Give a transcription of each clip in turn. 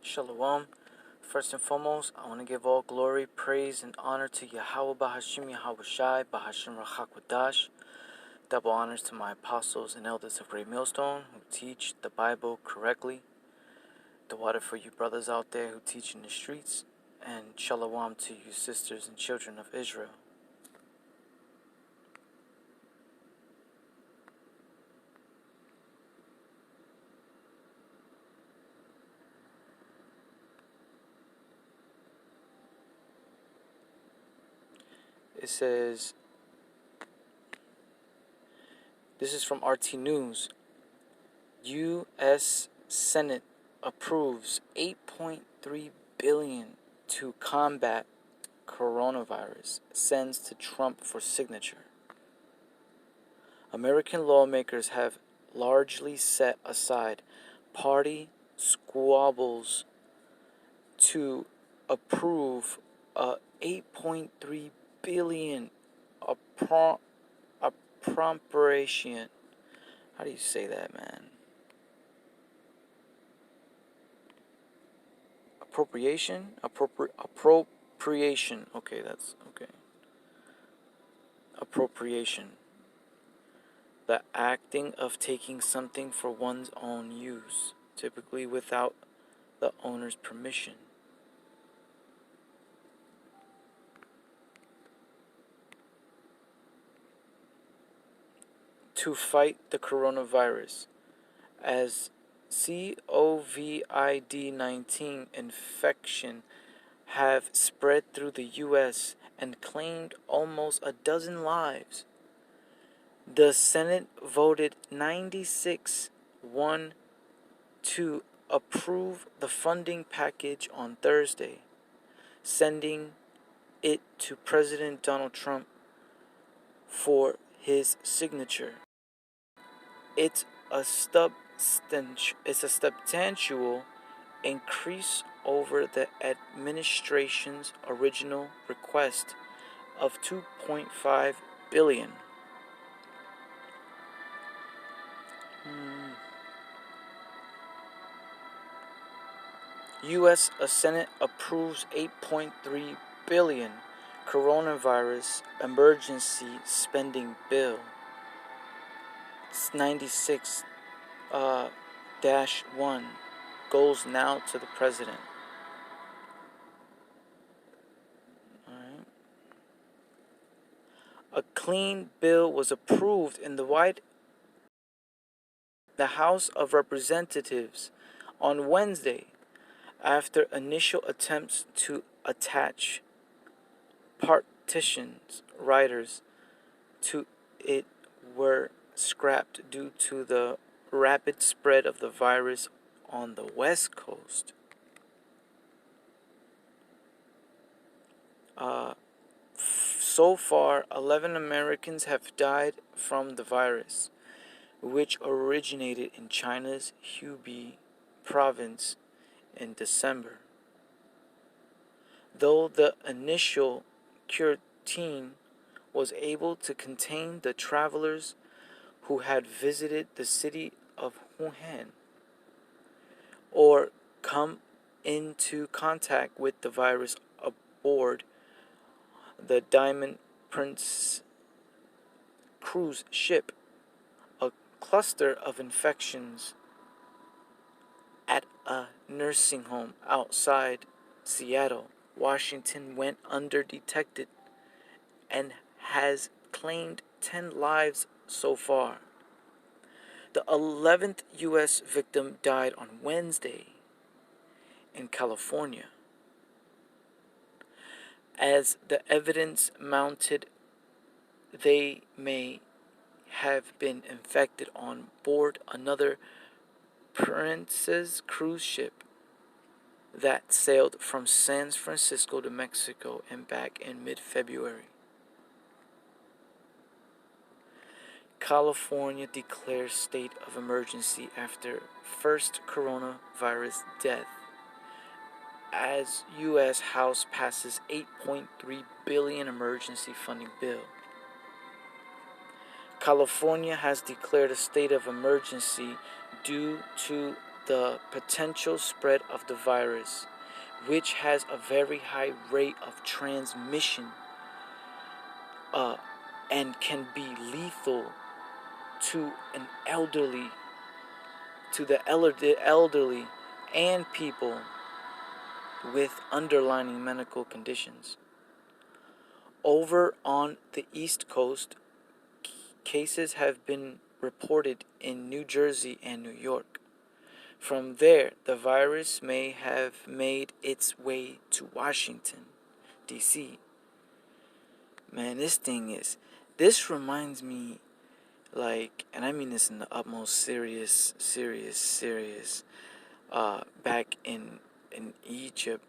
Shalom. First and foremost, I want to give all glory, praise, and honor to Yahweh Bahashim Yahweh Shai, Bahashim Rachakwadash. Double honors to my apostles and elders of Great Millstone who teach the Bible correctly. The water for you brothers out there who teach in the streets. And shalom to you sisters and children of Israel. It says, this is from RT News. U.S. Senate approves $8.3 billion to combat coronavirus, sends to Trump for signature. American lawmakers have largely set aside party squabbles to approve a $8.3 billion appropriation. How do you say that, man? Appropriation? Appropriation. Okay, that's okay. Appropriation. The acting of taking something for one's own use, typically without the owner's permission. To fight the coronavirus, as COVID-19 infection have spread through the U.S. and claimed almost a dozen lives. The Senate voted 96-1 to approve the funding package on Thursday, sending it to President Donald Trump for his signature. It's a substantial increase over the administration's original request of $2.5 billion. U.S. Senate approves $8.3 billion coronavirus emergency spending bill. It's 96-1 goes now to the president. Alright. A clean bill was approved in the House of Representatives on Wednesday after initial attempts to attach partitions riders to it were scrapped due to the rapid spread of the virus on the West Coast. So far, 11 Americans have died from the virus, which originated in China's Hubei province in December. Though the initial quarantine was able to contain the travelers who had visited the city of Wuhan or come into contact with the virus aboard the Diamond Prince cruise ship, a cluster of infections at a nursing home outside Seattle, Washington went undetected and has claimed 10 lives so far. The 11th U.S. victim died on Wednesday in California. As the evidence mounted, they may have been infected on board another Princess cruise ship that sailed from San Francisco to Mexico and back in mid-February. California declares state of emergency after first coronavirus death as U.S. House passes $8.3 billion emergency funding bill. California has declared a state of emergency due to the potential spread of the virus, which has a very high rate of transmission and can be lethal to the elderly and people with underlying medical conditions. Over on the East Coast, cases have been reported in New Jersey and New York. From there, the virus may have made its way to Washington, D.C. Man, this reminds me, like, and I mean this in the utmost serious, back in Egypt,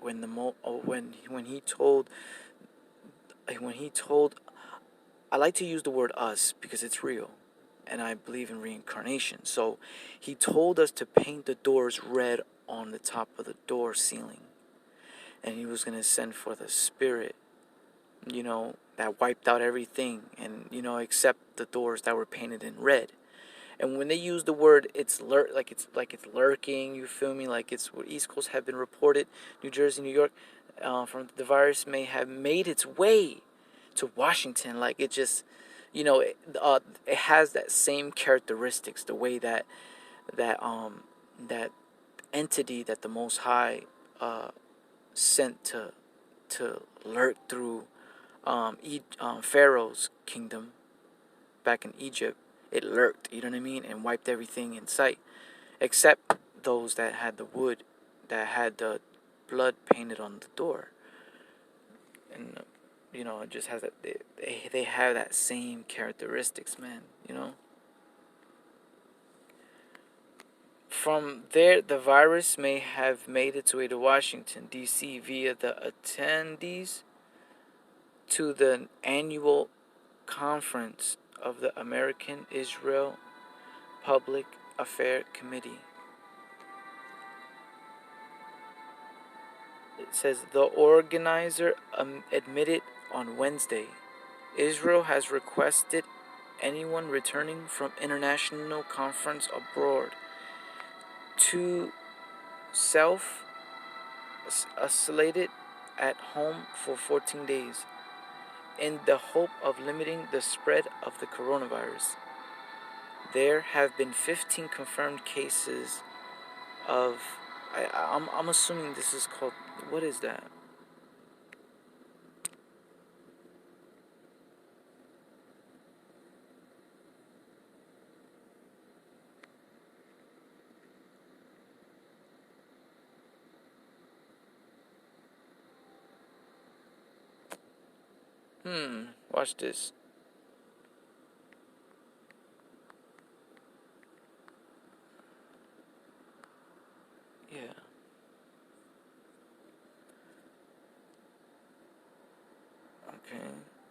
when when he told, I like to use the word us because it's real, and I believe in reincarnation. So he told us to paint the doors red on the top of the door ceiling, and he was going to send forth a spirit, that wiped out everything, and except the doors that were painted in red. And when they use the word, it's lurking. You feel me? Like it's where East Coast have been reported, New Jersey, New York, from the virus may have made its way to Washington. Like it just, it has that same characteristics. The way that that entity that the Most High sent to lurk through Pharaoh's kingdom back in Egypt. It lurked, you know what I mean, and wiped everything in sight, except those that had the wood, that had the blood painted on the door. And it just has that. They have that same characteristics, man. From there, the virus may have made its way to Washington, D.C. via the attendees to the annual conference of the American Israel Public Affairs Committee. It says the organizer admitted on Wednesday, Israel has requested anyone returning from international conference abroad to self-isolated at home for 14 days in the hope of limiting the spread of the coronavirus. There have been 15 confirmed cases of, I'm assuming this is called, what is that? Watch this. Yeah. Okay.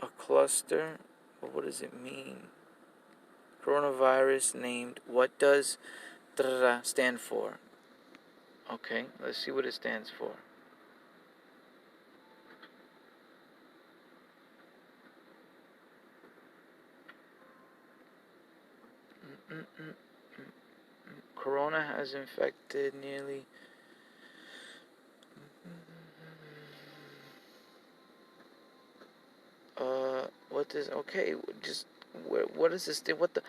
A cluster. But what does it mean? Coronavirus named. What does stand for? Okay, let's see what it stands for. Corona has infected nearly. What does? Okay, just what is this thing? What the?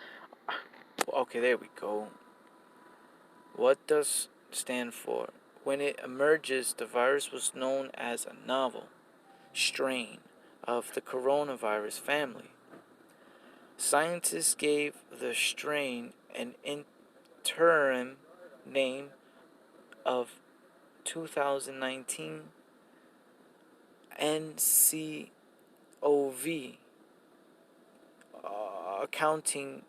Okay, there we go. What does stand for? When it emerges, the virus was known as a novel strain of the coronavirus family. Scientists gave the strain an interim name of 2019 NCOV, accounting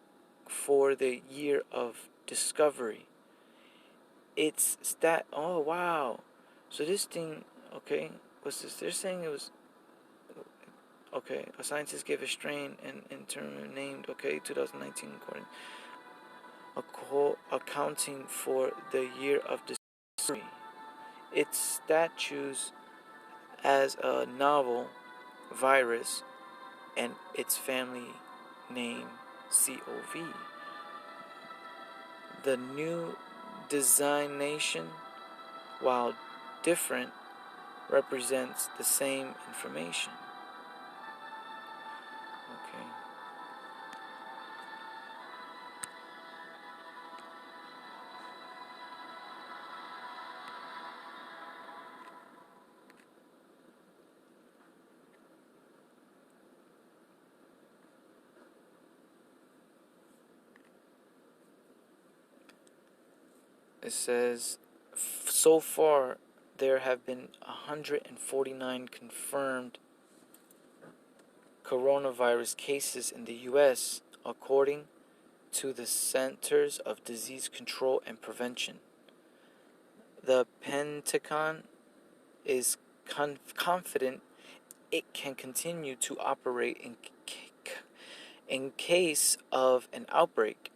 for the year of discovery. It's that. Oh wow! So this thing. Okay, what's this? They're saying it was. Okay, a scientist gave a strain and interim named. Okay, 2019 accounting for the year of discovery. Its statues as a novel virus and its family name COV. The New designation, while different, represents the same information. Okay. It says, so far there have been 149 confirmed coronavirus cases in the U.S., according to the Centers of Disease Control and Prevention. The Pentagon is confident it can continue to operate in case of an outbreak.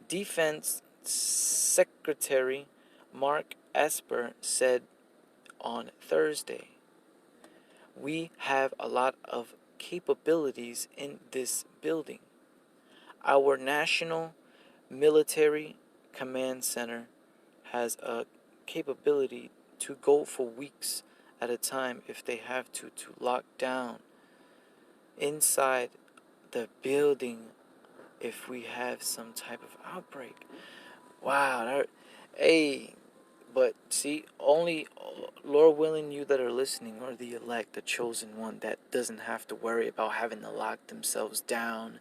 Defense Secretary Mark Esper said on Thursday, "We have a lot of capabilities in this building. Our National Military Command Center has a capability to go for weeks at a time if they have to lock down inside the building if we have some type of outbreak." Wow, hey, but see, only Lord willing, you that are listening are the elect, the chosen one that doesn't have to worry about having to lock themselves down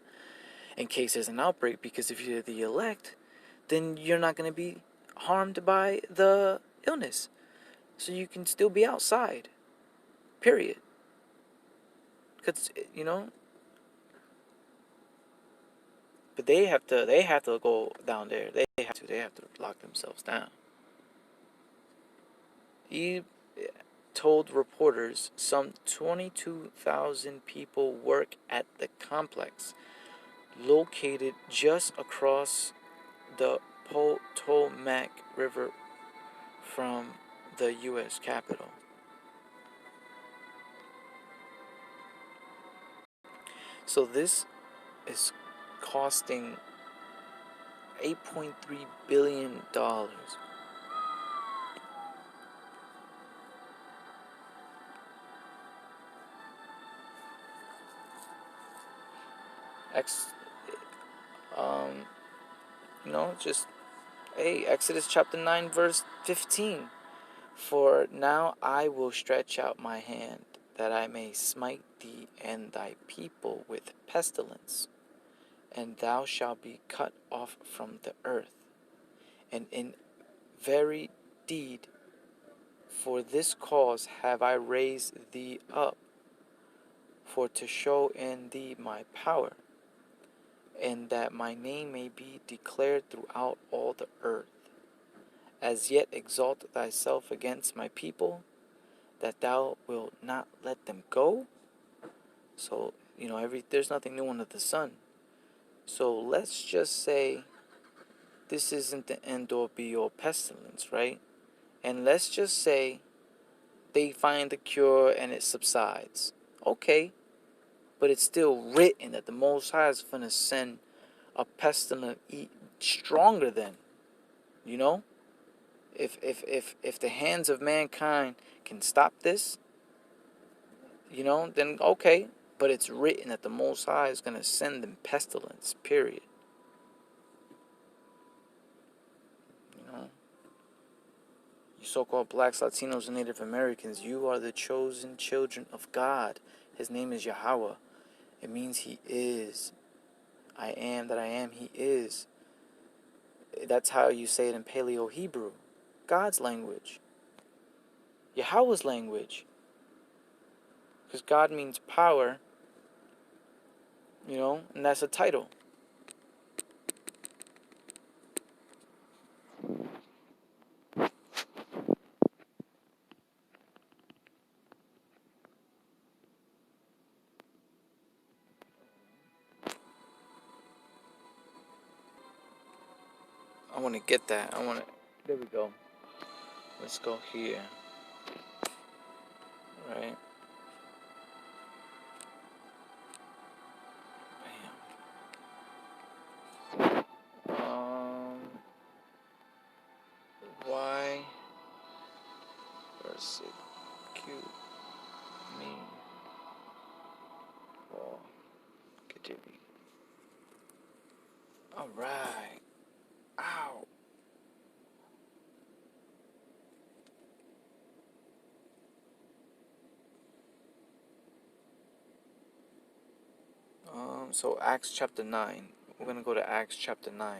in case there's an outbreak, because if you're the elect, then you're not going to be harmed by the illness. So you can still be outside. Period. Because, but they have to go down there. They have to lock themselves down. He told reporters some 22,000 people work at the complex, located just across the Potomac River from the U.S. Capitol. So this is costing $8.3 billion. Just, hey, Exodus chapter 9, verse 15. "For now I will stretch out my hand, that I may smite thee and thy people with pestilence, and thou shalt be cut off from the earth. And in very deed, for this cause have I raised thee up, for to show in thee my power, and that my name may be declared throughout all the earth. As yet exalt thyself against my people, that thou wilt not let them go." So, there's nothing new under the sun. So let's just say this isn't the end or be all pestilence, right? And let's just say they find the cure and it subsides. Okay, but it's still written that the Most High is going to send a pestilence stronger than, if the hands of mankind can stop this, then okay. But it's written that the Most High is going to send them pestilence, period. You so-called blacks, Latinos, and Native Americans, you are the chosen children of God. His name is Yahweh. It means He is. I am that I am, He is. That's how you say it in Paleo Hebrew. God's language. Yahweh's language. Because God means power, and that's a title. I want to get that. There we go. Let's go here. Right. Bam. persecute me. Oh, get me. All right. Ow. So Acts chapter 9. We're going to go to Acts chapter 9.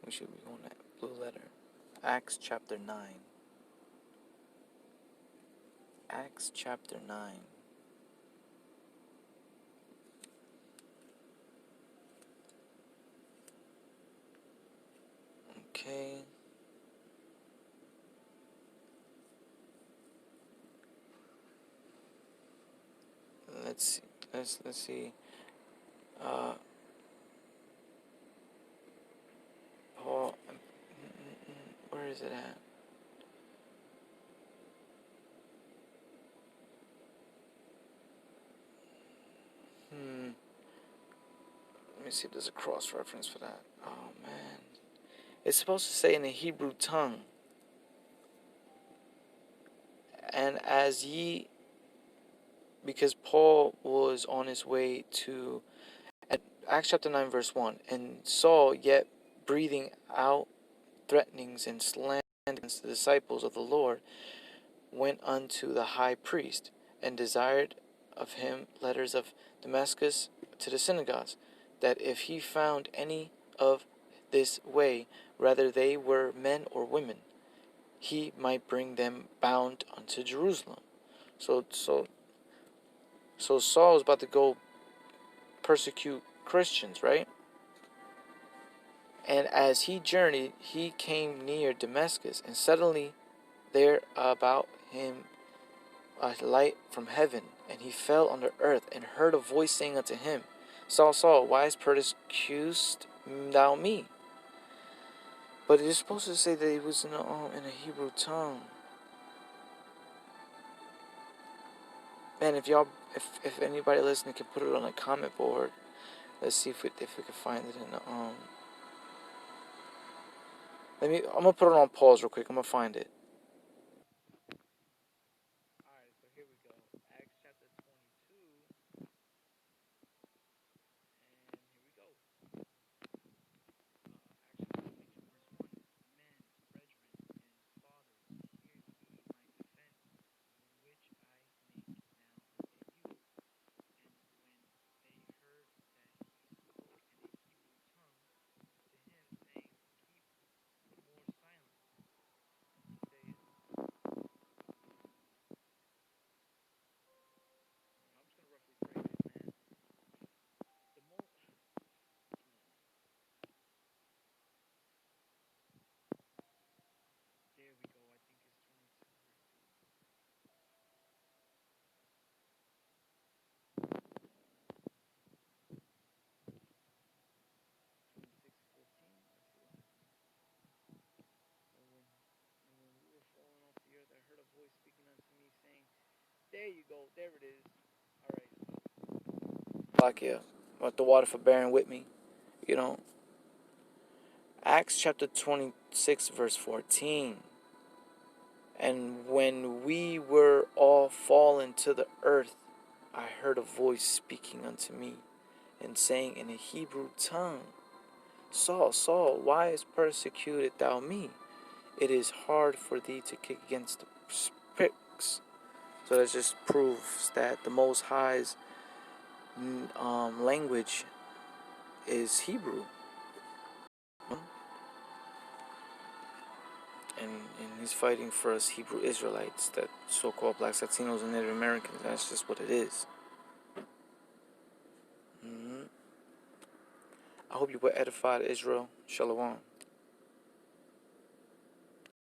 We should be on that blue letter. Acts chapter 9. Acts chapter 9. Okay. Let's see. Let's see. Paul. Where is it at? Let me see if there's a cross reference for that. Oh man. It's supposed to say in the Hebrew tongue. And as ye, because Paul was on his way to, at Acts chapter 9 verse 1, and Saul yet breathing out threatenings and slander against the disciples of the Lord, went unto the high priest, and desired of him letters of Damascus to the synagogues, that if he found any of this way, whether they were men or women, he might bring them bound unto Jerusalem. So Saul is about to go persecute Christians, right? And as he journeyed, he came near Damascus, and suddenly there about him a light from heaven, and he fell on the earth, and heard a voice saying unto him, Saul, Saul, why persecutest thou me? But it is supposed to say that he was in a Hebrew tongue. Man, if anybody listening can put it on a comment board, let's see if we can find it in the I'm gonna put it on pause real quick. I'm gonna find it. Alright, so here we go. Acts chapter 22, and here we go. Acts 22, verse 1. Men, brethren, and fathers, hear ye my defense, which I make now unto you. And when they heard that he spoke in a Hebrew tongue to him, saying, Keep more silence, he saith, I'm just gonna roughly pray this, man. The most There we go. I think it's 22 26:14. Let's see what happens. And when we were falling off the earth, I heard a voice speaking unto me, saying, There you go. There it is. All right. Like, yeah. Want the water for bearing with me. You know. Acts chapter 26, verse 14. And when we were all fallen to the earth, I heard a voice speaking unto me, and saying in a Hebrew tongue, Saul, Saul, why persecuted thou me? It is hard for thee to kick against the pricks. So that just proves that the Most High's language is Hebrew. And he's fighting for us Hebrew Israelites, that so-called blacks, Latinos, and Native Americans. That's just what it is. I hope you were edified, Israel. Shalom.